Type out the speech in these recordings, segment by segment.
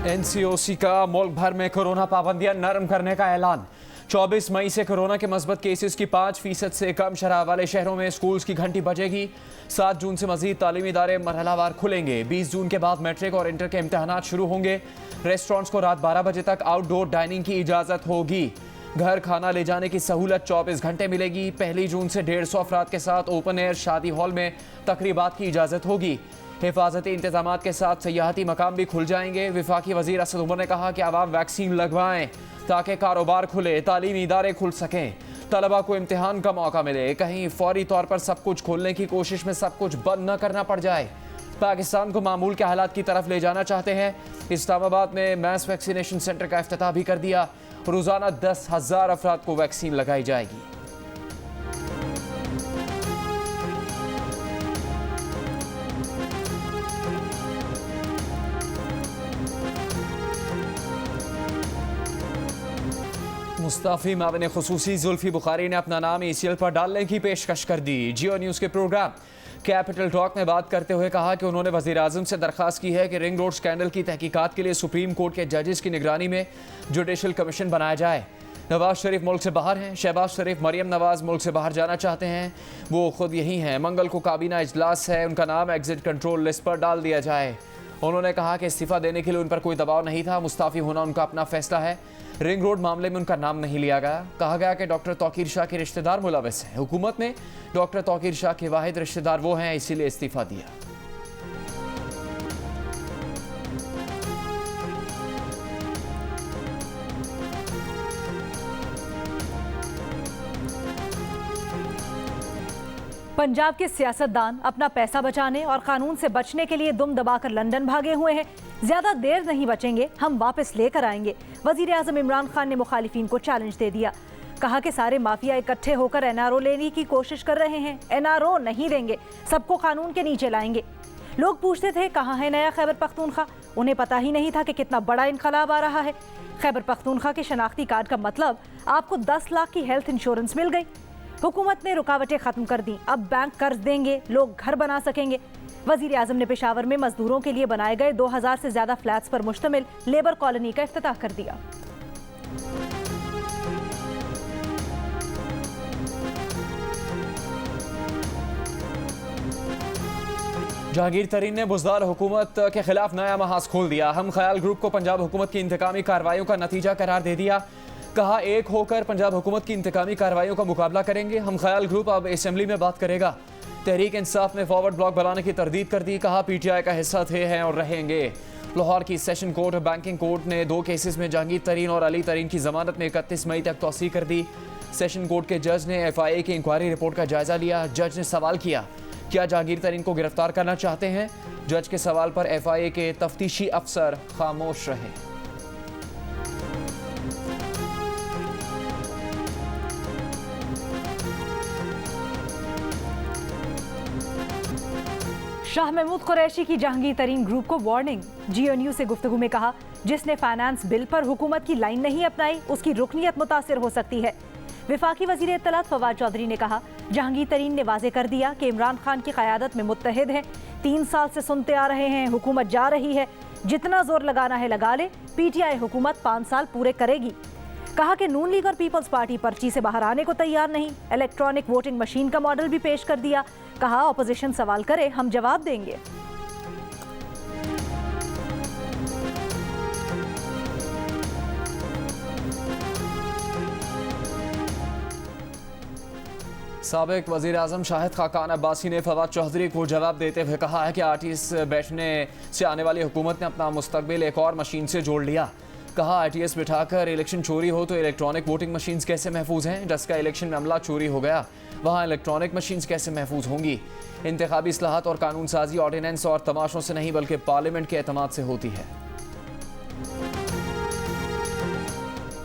NCOC का मुल्क भर में कोरोना पाबंदियां नरम करने का ऐलान। 24 मई से कोरोना के मस्बत केसेस की 5% से कम शरह वाले शहरों में स्कूल्स की घंटी बजेगी। 7 जून से मजीद तालीमी इदारे मरहलावार खुलेंगे। 20 जून के बाद मैट्रिक और इंटर के इम्तहानात शुरू होंगे। रेस्टोरेंट्स को रात 12 बजे तक आउटडोर डाइनिंग की इजाज़त होगी। घर खाना ले जाने की सहूलत 24 घंटे मिलेगी। 1 जून से 150 अफराद के साथ ओपन एयर शादी हॉल में तकरीबात की इजाज़त होगी। हिफाजती इंतजामात के साथ सयाहती मकाम भी खुल जाएंगे। वफाकी वज़ीर असद उमर ने कहा कि आवाम वैक्सीन लगवाएं ताकि कारोबार खुले, तालीमी इदारे खुल सकें, तलबा को इम्तिहान का मौका मिले। कहीं फौरी तौर पर सब कुछ खोलने की कोशिश में सब कुछ बंद न करना पड़ जाए। पाकिस्तान को मामूल के हालात की तरफ ले जाना चाहते हैं। इस्लामाबाद में मैस वैक्सीनेशन सेंटर का इफ्तिताह भी कर दिया। रोज़ाना 10,000 अफराद को वैक्सीन लगाई जाएगी। मुस्ताफी माविन खुसूसी जुल्फी बुखारी ने अपना नाम ECL पर डालने की पेशकश कर दी। जियो न्यूज़ के प्रोग्राम कैपिटल टॉक में बात करते हुए कहा कि उन्होंने वज़ीर आज़म से दरख्वास्त की है कि रिंग रोड स्कैंडल की तहकीकात के लिए सुप्रीम कोर्ट के जजेस की निगरानी में जुडिशल कमीशन बनाया जाए। नवाज शरीफ मुल्क से बाहर हैं। शहबाज शरीफ मरियम नवाज मुल्क से बाहर जाना चाहते हैं। वो खुद यही हैं। मंगल को काबीना इजलास है, उनका नाम एग्जिट कंट्रोल लिस्ट पर डाल दिया जाए। उन्होंने कहा कि इस्तीफ़ा देने के लिए उन पर कोई दबाव नहीं था। मुस्ताफ़ी होना उनका अपना फैसला है। रिंग रोड मामले में उनका नाम नहीं लिया गया। कहा गया कि डॉक्टर तौकीर शाह के रिश्तेदार मुलविस हैं। हुकूमत में डॉक्टर तौकीर शाह के वाहिद रिश्तेदार वो हैं, इसीलिए इस्तीफ़ा दिया। पंजाब के सियासतदान अपना पैसा बचाने और कानून से बचने के लिए दुम दबाकर लंदन भागे हुए हैं। ज्यादा देर नहीं बचेंगे, हम वापस लेकर आएंगे। वजीर आजम इमरान खान ने मुखालिफिन को चैलेंज दे दिया। कहा कि सारे माफिया इकट्ठे होकर NRO लेने की कोशिश कर रहे हैं। NRO नहीं देंगे, सबको कानून के नीचे लाएंगे। लोग पूछते थे कहाँ है नया खैबर पख्तूनख्वा। उन्हें पता ही नहीं था कि कितना बड़ा इनकलाब आ रहा है। खैबर पख्तूनख्वा के शनाख्ती कार्ड का मतलब आपको 10 लाख की हेल्थ इंश्योरेंस मिल गई। हुकूमत ने रुकावटें खत्म कर दी। अब बैंक कर्ज देंगे, लोग घर बना सकेंगे। वजीर आजम ने पेशावर में मजदूरों के लिए बनाए गए 2000 से ज्यादा फ्लैट्स पर मुश्तमिल लेबर कॉलोनी का इफ्तिताह कर दिया। जहांगीर तरीन ने बुज़दार हुकूमत के खिलाफ नया महाज खोल दिया। हम ख्याल ग्रुप को पंजाब हुकूमत की इंतकामी कार्रवाइयों का नतीजा करार दे दिया। कहा एक होकर पंजाब हुकूमत की इंतकामी कार्रवाइयों का मुकाबला करेंगे। हम ख्याल ग्रुप अब असेंबली में बात करेगा। तहरीक इंसाफ ने फॉरवर्ड ब्लॉक बनाने की तरदीद कर दी। कहा PTI का हिस्सा थे, हैं और रहेंगे। लाहौर की सेशन कोर्ट और बैंकिंग कोर्ट ने 2 केसेस में जहांगीर तरीन और अली तरीन की जमानत में 31 मई तक तौसीह कर दी। सेशन कोर्ट के जज ने FIA की इंक्वायरी रिपोर्ट का जायजा लिया। जज ने सवाल किया, क्या जहांगीर तरीन को गिरफ्तार करना चाहते हैं? जज के सवाल पर FIA के तफ्तीशी अफसर खामोश रहे। शाह महमूद कुरैशी की जहांगीर तरीन ग्रुप को वार्निंग। जियो न्यूज़ से गुफ्तगू में कहा, जिसने फाइनेंस बिल पर हुकूमत की लाइन नहीं अपनाई उसकी रुकनीयत मुतासिर हो सकती है। वफाकी वजीर इत्तलात फवाद चौधरी ने कहा, जहांगीर तरीन ने वाजे कर दिया कि इमरान खान की क़यादत में मुत्तहिद हैं। 3 साल से सुनते आ रहे हैं हुकूमत जा रही है, जितना जोर लगाना है लगा ले। PTI हुकूमत 5 साल पूरे करेगी। कहा कि नून लीग और पीपल्स पार्टी पर्ची से बाहर आने को तैयार नहीं। इलेक्ट्रॉनिक वोटिंग मशीन का मॉडल भी पेश कर दिया। कहा ऑपोजिशन सवाल करे, हम जवाब देंगे। साबिक वज़ीर आज़म शाहिद खाकान अब्बासी ने फवाद चौधरी को जवाब देते हुए कहा है कि RTS बैठने से आने वाली हुकूमत ने अपना मुस्तकबिल एक और मशीन से जोड़ लिया। कहा RTS बिठाकर इलेक्शन चोरी हो तो इलेक्ट्रॉनिक वोटिंग मशीन्स कैसे महफूज हैं? डस्का इलेक्शन में अमला चोरी हो गया, वहाँ इलेक्ट्रॉनिक मशीन्स कैसे महफूज होंगी? इंतखाबी इस्लाहात और कानून साजी ऑर्डिनेंस और तमाशों से नहीं बल्कि पार्लियामेंट के एतमाद से होती है।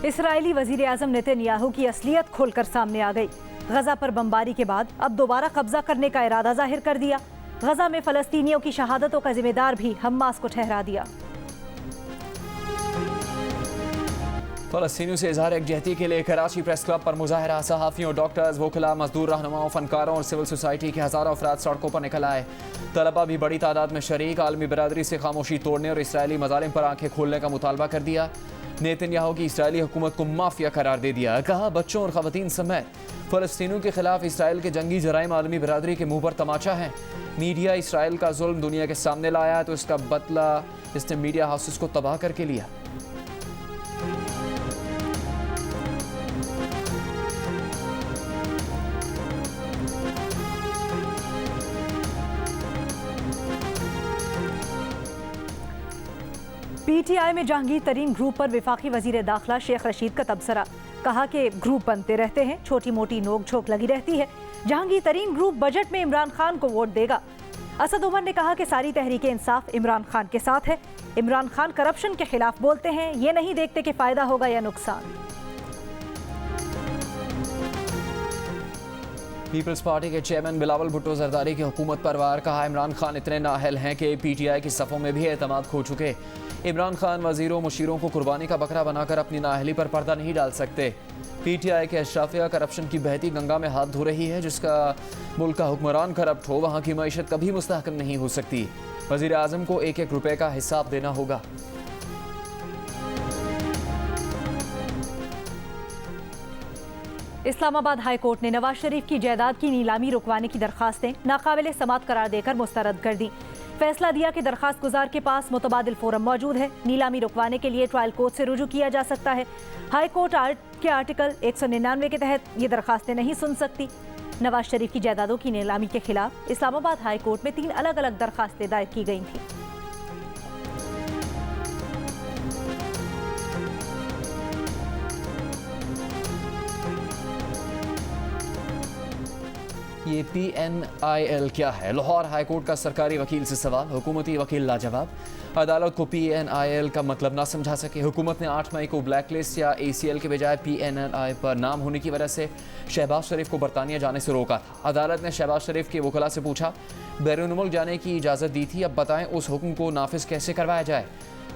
इसराइली वजीर आजम नेतन्याहू की असलियत खोलकर सामने आ गई। गजा पर बमबारी के बाद अब दोबारा कब्जा करने का इरादा जाहिर कर दिया। गजा में फलस्तीनियों की शहादतों का जिम्मेदार भी हमास को ठहरा दिया। फ़लस्तीनियों से इजहार यकजहती के लिए कराची प्रेस क्लब पर मुजाहरा। सहाफ़ियों, डॉक्टर्स, वकला, मजदूर रहनुमाओं, फनकारों और सिविल सोसाइटी के हज़ारों अफराद सड़कों पर निकल आए। तलबा भी बड़ी तादाद में शरीक। आलमी बरादरी से खामोशी तोड़ने और इसराइली मज़ालिम पर आंखें खोलने का मुतालबा कर दिया। नेतन्याहू की इसराइली हुकूमत को माफिया करार दे दिया। कहा, बच्चों और ख़वातीन समेत फ़लस्तीनियों के खिलाफ इसराइल के जंगी जराइम आलमी बरादरी के मुंह पर तमाचा है। मीडिया इसराइल का जुल्म दुनिया के सामने लाया तो इसका बदला इसने मीडिया हाउसेस को तबाह करके लिया। पीटीआई में जहांगीर तरीन ग्रुप पर वफाकी वजीर दाखिला शेख रशीद का तबसरा। कहा कि ग्रुप बनते रहते हैं, छोटी मोटी नोक झोंक लगी रहती है। जहांगीर तरीन ग्रुप बजट में इमरान खान को वोट देगा। असद उमर ने कहा कि सारी तहरीक इंसाफ इमरान खान के साथ है। इमरान खान करप्शन के खिलाफ बोलते हैं, ये नहीं देखते कि फायदा होगा या नुकसान। पीपल्स पार्टी के चेयरमैन बिलावल भुट्टो जरदारी की हुकूमत पर वार। कहा, इमरान खान इतने नाअहल हैं कि पीटीआई की सफ़ों में भी एतमाद खो चुके। इमरान खान वजीरों मुशीरों को कुर्बानी का बकरा बनाकर अपनी नाअहली पर पर्दा नहीं डाल सकते। पीटीआई के अशराफिया करप्शन की बहती गंगा में हाथ धो रही है। जिसका मुल्क का हुक्मरान करप्ट हो, वहाँ की मईशत कभी मुस्तहकम नहीं हो सकती। वजीर आज़म को एक एक रुपए का हिसाब देना होगा। इस्लामाबाद हाई कोर्ट ने नवाज शरीफ की जायदाद की नीलामी रुकवाने की दरखास्तें नाकाबिले समात करार देकर मुस्तरद कर दी। फैसला दिया कि दरखास्त गुजार के पास मुतबादिल फोरम मौजूद है। नीलामी रुकवाने के लिए ट्रायल कोर्ट से रुजू किया जा सकता है। हाई कोर्ट के आर्टिकल 199 के तहत ये दरखास्तें नहीं सुन सकती। नवाज शरीफ की जायदादों की नीलामी के खिलाफ इस्लामाबाद हाई कोर्ट में 3 अलग अलग दरखास्तें दायर की गई थी। ये PNIL क्या है? लाहौर हाई कोर्ट का सरकारी वकील से सवाल। हुकूमती वकील लाजवाब। अदालत को PNIL का मतलब ना समझा सके। हुकूमत ने 8 मई को ब्लैक लिस्ट या ACL के बजाय PNI पर नाम होने की वजह से शहबाज शरीफ को बरतानिया जाने से रोका था। अदालत ने शहबाज शरीफ के वकला से पूछा, बैरून मुल्क जाने की इजाज़त दी थी, अब बताएं उस हुक्म को नाफिज कैसे करवाया जाए।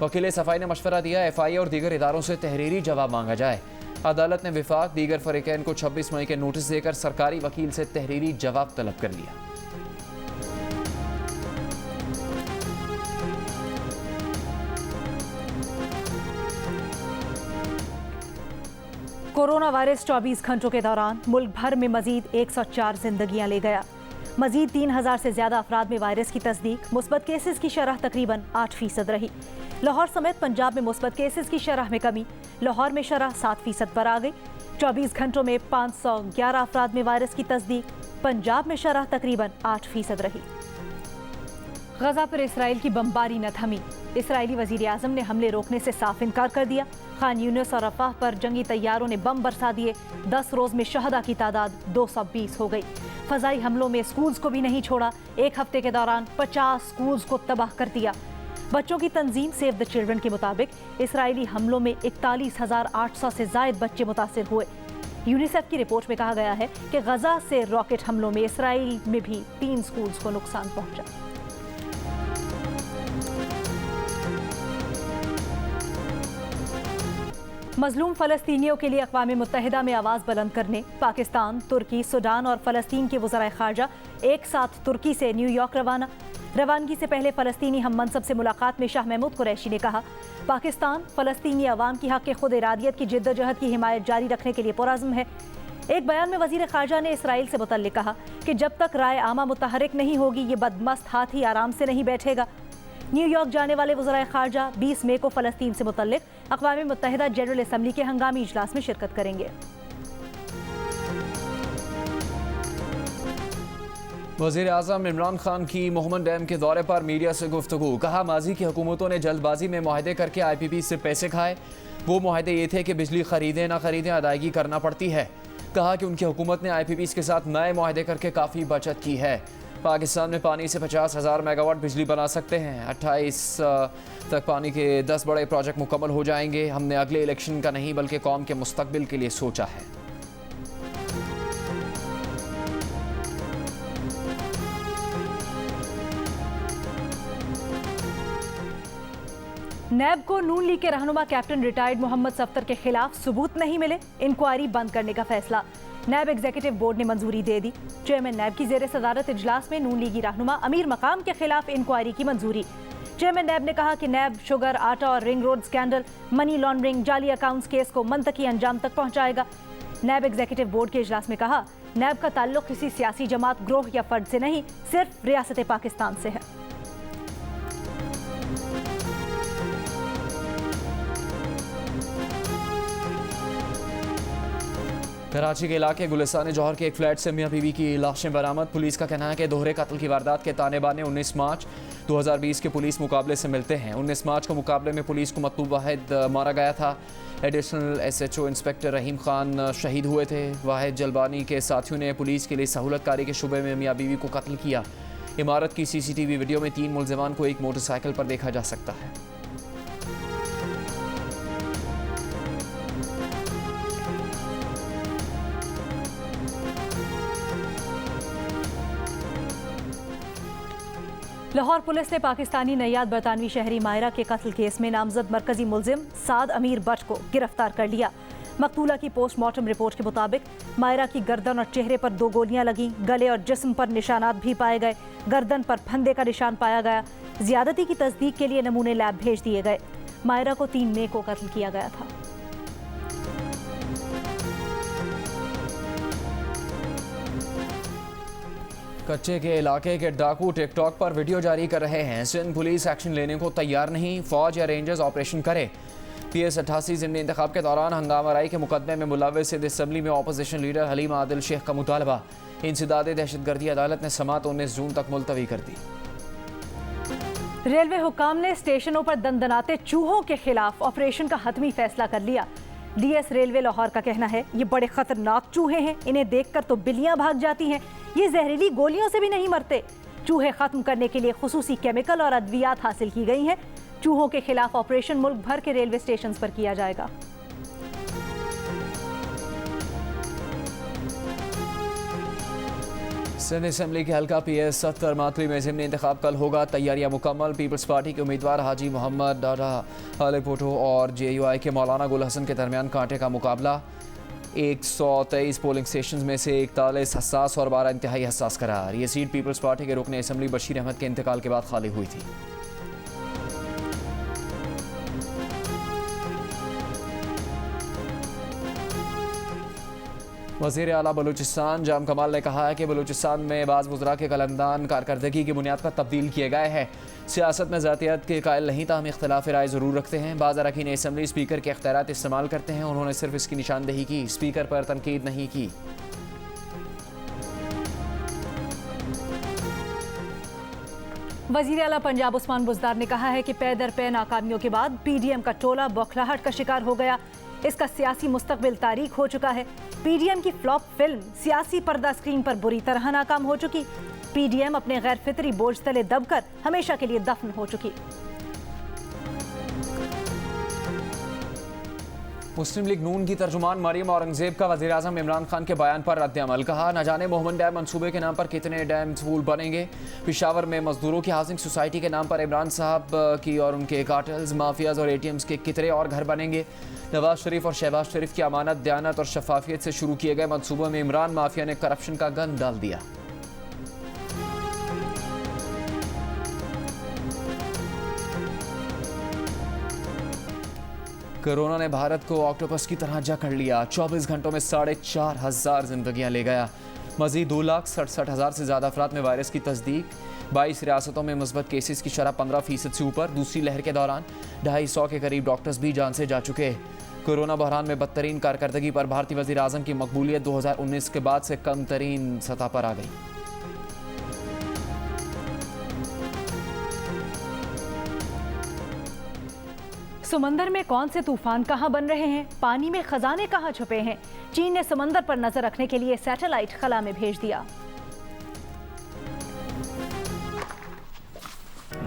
वकील सफाई ने मशवरा दिया, FIA और दीगर इदारों से तहरीरी जवाब मांगा जाए। अदालत ने विफाक दीगर फरीकैन को 26 मई के नोटिस देकर सरकारी वकील से तहरीरी जवाब तलब कर लिया। कोरोना वायरस 24 घंटों के दौरान मुल्क भर में मजीद 104 जिंदगियां ले गया। मजीद 3000 से ज्यादा अफराद में वायरस की तस्दीक। मुस्बत केसेस की शरह तकरीबन 8% रही। लाहौर समेत पंजाब में मुस्बत केसेस की शरह में कमी। लाहौर में शरह 7% पर आ गई। 24 घंटों में 511 अफराद में वायरस की तस्दीक। पंजाब में शरह तकरीबन 8% रही। गजा पर इसराइल की बमबारी न थमी। इसराइली वजीर आज़म ने हमले रोकने से साफ इनकार कर दिया। खान यूनिस और रफाह पर जंगी तैयारों ने बम बरसा दिए। 10 रोज में शहदा की तादाद 220 हो गई। फजाई हमलों में स्कूल्स को भी नहीं छोड़ा। एक हफ्ते के दौरान 50 स्कूल्स को तबाह कर दिया। बच्चों की तंजीम सेव द चिल्ड्रन के मुताबिक इसराइली हमलों में 41,800 से जायद बच्चे मुतासिर हुए। यूनिसेफ की रिपोर्ट में कहा गया है कि गजा से रॉकेट हमलों में इसराइल में भी 3 स्कूल्स को नुकसान पहुंचा। मजलूम फ़लस्तीनियों के लिए अक़वाम मुत्तहिदा में आवाज़ बुलंद करने पाकिस्तान, तुर्की, सूडान और फ़लस्तीन के वज़राए ख़ारजा एक साथ तुर्की से न्यूयॉर्क रवाना। रवानगी से पहले फ़लस्तीनी हम मनसब से मुलाकात में शाह महमूद कुरैशी ने कहा, पाकिस्तान फ़लस्तीनी अवाम की हक़ खुद इरादियत की जिद्दोजहद की हिमायत जारी रखने के लिए पुरअज़्म है। एक बयान में वज़ीर ख़ारजा ने इसराइल से मुतल्लिक़ कहा कि जब तक राय आमा मुतहरिक नहीं होगी, ये बदमस्त हाथी आराम से नहीं बैठेगा। न्यूयॉर्क जाने वाले वज़राए ख़ारजा 20 मई को फ़लस्तीन से मुतल्लिक़ अक़वाम मुत्तहिदा जनरल असम्बली के हंगामी इजलास में शिरकत करेंगे। वज़ीर आज़म इमरान खान की मोहम्मद डैम के दौरे पर मीडिया से गुफ्तगू। कहा, माजी की हुकूमतों ने जल्दबाजी में मुआहदे करके IPP से पैसे खाए। वो मुआहदे ये थे कि बिजली खरीदें ना खरीदें अदायगी करना पड़ती है। कहा कि उनकी हुकूमत ने IPPs के साथ नए मुआहदे करके काफ़ी बचत की है। पाकिस्तान में पानी से 50,000 मेगावाट बिजली बना सकते हैं। 28 तक पानी के 10 बड़े प्रोजेक्ट मुकम्मल हो जाएंगे। हमने अगले इलेक्शन का नहीं बल्कि कौम के मुस्तकबिल के लिए सोचा है। नैब को नून लीग के रहनुमा कैप्टन रिटायर्ड मोहम्मद सफ्तर के खिलाफ सबूत नहीं मिले, इंक्वायरी बंद करने का फैसला। नैब एग्जीक्यूटिव बोर्ड ने मंजूरी दे दी। चेयरमैन नैब की जेर सदारत इजलास में नून लीगी रहनुमा अमीर मकाम के खिलाफ इंक्वायरी की मंजूरी। चेयरमैन नैब ने कहा कि नैब शुगर, आटा और ring road scandal, money laundering, जाली अकाउंट्स केस को मंतकी अंजाम तक पहुंचाएगा। नैब एग्जीक्यूटिव बोर्ड के इजलास में कहा, नैब का ताल्लुक किसी सियासी जमात, ग्रोह या फर्द से नहीं, सिर्फ रियासत पाकिस्तान से है। कराची के इलाके गुलिस्तान जौहर के एक फ्लैट से मियां बीवी की लाशें बरामद। पुलिस का कहना है कि दोहरे कत्ल की वारदात के ताने बाने 19 मार्च 2020 के पुलिस मुकाबले से मिलते हैं। 19 मार्च को मुकाबले में पुलिस को मतलूब वाहिद मारा गया था। एडिशनल SHO इंस्पेक्टर रहीम खान शहीद हुए थे। वाहिद जलबानी के साथियों ने पुलिस के लिए सहूलतकारी के शुबे में मियां बीवी को कत्ल किया। इमारत की CCTV वीडियो में 3 मुलजिमान को एक मोटरसाइकिल पर देखा जा सकता है। लाहौर पुलिस ने पाकिस्तानी नैयाद बरतानवी शहरी मायरा के कत्ल केस में नामजद मरकजी मुलजिम साद अमीर बट को गिरफ्तार कर लिया। मकतूला की पोस्टमार्टम रिपोर्ट के मुताबिक मायरा की गर्दन और चेहरे पर 2 गोलियां लगीं। गले और जिस्म पर निशानात भी पाए गए। गर्दन पर फंदे का निशान पाया गया। ज्यादती की तस्दीक के लिए नमूने लैब भेज दिए गए। मायरा को 3 मई को कत्ल किया गया था। कच्चे के इलाके के डाकू टिकटॉक पर वीडियो जारी कर रहे हैं। सिंध पुलिस एक्शन लेने को तैयार नहीं, फौज या रेंजर्स ऑपरेशन करे। PS 88 ज़िमनी इंतखाब के दौरान हंगामा राई के मुकदमे में मुलव्वस सिंध असम्बली में अपोजिशन लीडर हलीम आदिल शेख का मुतालबा। इंसदाद दहशतगर्दी अदालत ने समात 19 जून तक मुलतवी कर दी। रेलवे हुक्काम ने स्टेशनों पर दंदनाते चूहों के खिलाफ ऑपरेशन का हतमी फैसला कर लिया। DS रेलवे लाहौर का कहना है, ये बड़े खतरनाक चूहे हैं, इन्हें देखकर तो बिल्लियां भाग जाती हैं। ये जहरीली गोलियों से भी नहीं मरते। चूहे खत्म करने के लिए खुसूसी केमिकल और अद्वियात हासिल की गई हैं। चूहों के खिलाफ ऑपरेशन मुल्क भर के रेलवे स्टेशन पर किया जाएगा। सिंध असम्बली के हल्का PS 70 मातरी में ज़िमनी इंतखाब कल होगा। तैयारियां मुकम्मल। पीपल्स पार्टी के उम्मीदवार हाजी मोहम्मद डाडा हालिक भुट्टो और JUI के मौलाना गुल हसन के दरमियान कांटे का मुकाबला। 123 पोलिंग स्टेशन में से 41 हसास और 12 इंतहाई हसास करार। ये सीट पीपल्स पार्टी के रुकन असम्बली बशीर अहमद के इंतकाल के बाद खाली हुई थी। वज़ीर आला बलूचिस्तान जाम कमाल ने कहा है कि बलूचिस्तान में बाज़ वज़रा के कलमदान कारकर्दगी की बुनियाद पर तब्दील किए गए हैं। सियासत में ज़ातियत के कायल नहीं, ताहम इख्तलाफ राय ज़रूर रखते हैं। बाज़ अरकान असम्बली स्पीकर के इख्तियारात इस्तेमाल करते हैं। उन्होंने सिर्फ इसकी निशानदेही की, स्पीकर पर तनकीद नहीं की। वज़ीर आला पंजाब उस्मान बुज़दार ने कहा है कि पै दर पै नाकामियों के बाद PDM का टोला बौखलाहट का शिकार हो गया। इसका सियासी मुस्तकबिल तारीख हो चुका है। PDM की फ्लॉप फिल्म सियासी पर्दा स्क्रीन पर बुरी तरह नाकाम हो चुकी। PDM अपने गैर फितरी बोझ तले दबकर हमेशा के लिए दफन हो चुकी। मुस्लिम लीग नून की तर्जुमान मरियम औरंगजेब का वज़ीर आज़म इमरान खान के बयान पर रद्द-ए-अमल। कहा, न जाने मोहम्मद डैम मंसूबे के नाम पर कितने डैम स्कूल बनेंगे। पेशावर में मजदूरों की हाउसिंग सोसाइटी के नाम पर इमरान साहब की और उनके कार्टेल्स, माफियाज और ATMs के कितने और घर बनेंगे। नवाज शरीफ और शहबाज शरीफ की अमानत, दयानत और शफाफियत से शुरू किए गए मंसूबों में इमरान माफिया ने करप्शन का गंद डाल दिया। कोरोना ने भारत को ऑक्टोपस की तरह जकड़ लिया। 24 घंटों में 4,500 जिंदगियां ले गया। मजीद 2,67,000 से ज़्यादा अफराद में वायरस की तस्दीक। 22 रियासतों में मुस्बत केसेस की शरह 15% से ऊपर। दूसरी लहर के दौरान 250 के करीब डॉक्टर्स भी जान से जा चुके। कोरोना बहरान में बदतरीन कारकर्दगी पर भारतीय वज़ीर आज़म की मकबूलियत 2019 के बाद से कम तरीन सतह पर आ गई। समंदर में कौन से तूफान कहां बन रहे हैं, पानी में खजाने कहां छुपे हैं। चीन ने समंदर पर नजर रखने के लिए सैटेलाइट खला में भेज दिया।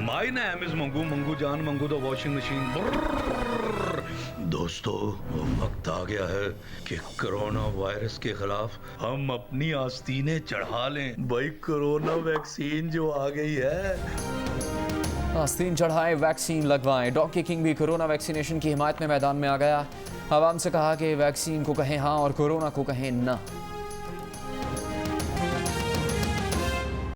माई ना एमिज मंगू मंगू जान मंगू द वॉशिंग मशीन। दोस्तों, वक्त आ गया है कि कोरोना वायरस के खिलाफ हम अपनी आस्तीनें चढ़ा लें। भाई, कोरोना वैक्सीन जो आ गई है आस्तीन चढ़ाएं, वैक्सीन लगवाएं। डॉक्टर किंग भी कोरोना वैक्सीनेशन की हिमायत में मैदान में आ गया। आवाम से कहा कि वैक्सीन को कहें हाँ और कोरोना को कहें ना।